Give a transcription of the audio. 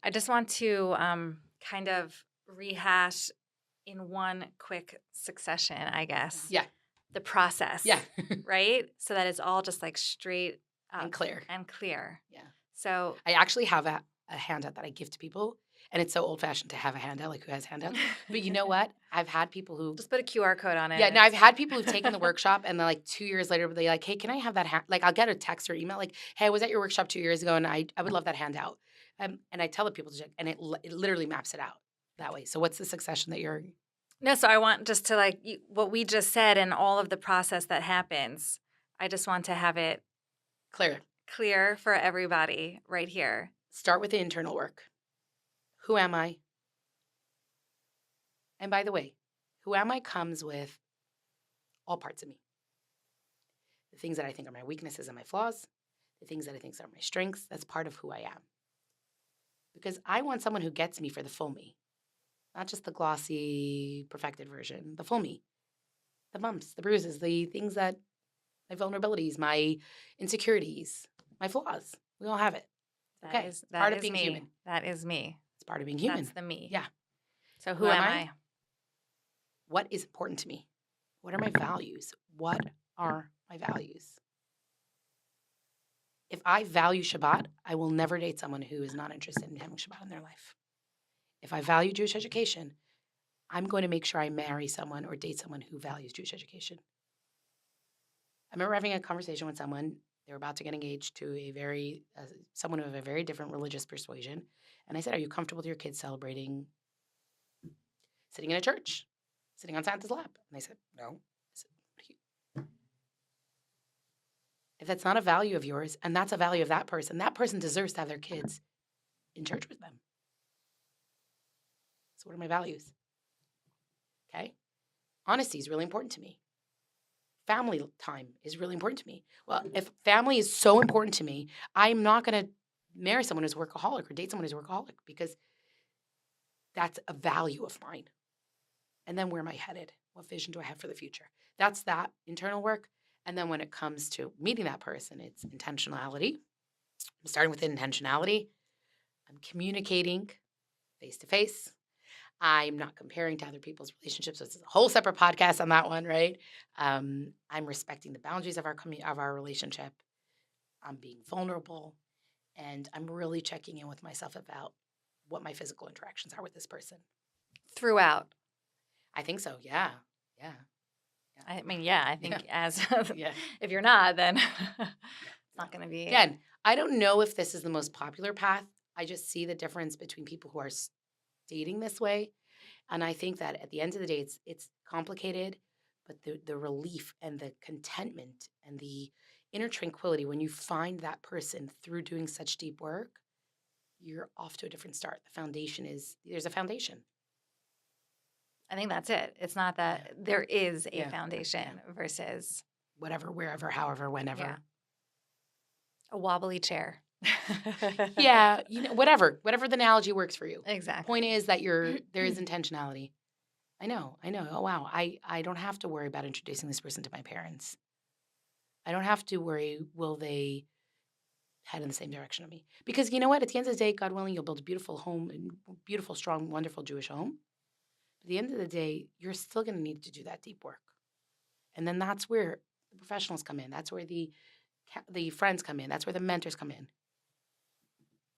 I just want to kind of rehash in one quick succession, I guess. Yeah. The process. Yeah. Right? So that it's all just like straight up And clear. Yeah. Yeah. So I actually have a handout that I give to people, and it's so old-fashioned to have a handout, like who has handouts. But you know what? I've had people who just put a QR code on it. yeah, no, I've had people who've taken the workshop and then like 2 years later, they're like, hey, can I have that like I'll get a text or email like, hey, I was at your workshop 2 years ago and I would love that handout. And I tell the people to check, and it literally maps it out that way. So what's the succession that you're No, so I want just to like what we just said and all of the process that happens. I just want to have it clear? for everybody right here. Start with the internal work. Who am I? And by the way, who am I comes with all parts of me. The things that I think are my weaknesses and my flaws, the things that I think are my strengths, that's part of who I am. Because I want someone who gets me for the full me, not just the glossy, perfected version, the full me. The bumps, the bruises, the things that, my vulnerabilities, my insecurities, my flaws. We all have it. That is part of being me. human. That is me. It's part of being human. That's the me. Yeah. So who am I? What is important to me? What are my values? What are my values? If I value Shabbat, I will never date someone who is not interested in having Shabbat in their life. If I value Jewish education, I'm going to make sure I marry someone or date someone who values Jewish education. I remember having a conversation with someone. They were about to get engaged to someone of a very different religious persuasion. And I said, are you comfortable with your kids celebrating sitting in a church, sitting on Santa's lap? And they said, no. I said, if that's not a value of yours, and that's a value of that person deserves to have their kids in church with them. So what are my values? Okay? Honesty is really important to me. Family time is really important to me. Well, if family is so important to me, I'm not going to marry someone who's a workaholic or date someone who's a workaholic because that's a value of mine. And then where am I headed? What vision do I have for the future? That's that internal work. And then when it comes to meeting that person, it's intentionality. I'm starting with intentionality. I'm communicating face-to-face. I'm not comparing to other people's relationships. It's a whole separate podcast on that one, right? I'm respecting the boundaries of our relationship. I'm being vulnerable. And I'm really checking in with myself about what my physical interactions are with this person. Throughout. I think so, yeah. I mean, yeah, I think Yeah. if you're not, then it's not going to be. Again, I don't know if this is the most popular path. I just see the difference between people who are dating this way. And I think that at the end of the day, it's complicated, but the relief and the contentment and the inner tranquility when you find that person through doing such deep work, you're off to a different start. There's a foundation. I think that's it. It's not that there is a foundation versus whatever, wherever, however, whenever. Yeah. A wobbly chair. Yeah, whatever the analogy works for you. Exactly. Point is that there is intentionality. I know. Oh, wow. I don't have to worry about introducing this person to my parents. I don't have to worry, will they head in the same direction of me? Because you know what? At the end of the day, God willing, you'll build a beautiful home, beautiful, strong, wonderful Jewish home. At the end of the day, you're still going to need to do that deep work. And then that's where the professionals come in. That's where the friends come in. That's where the mentors come in.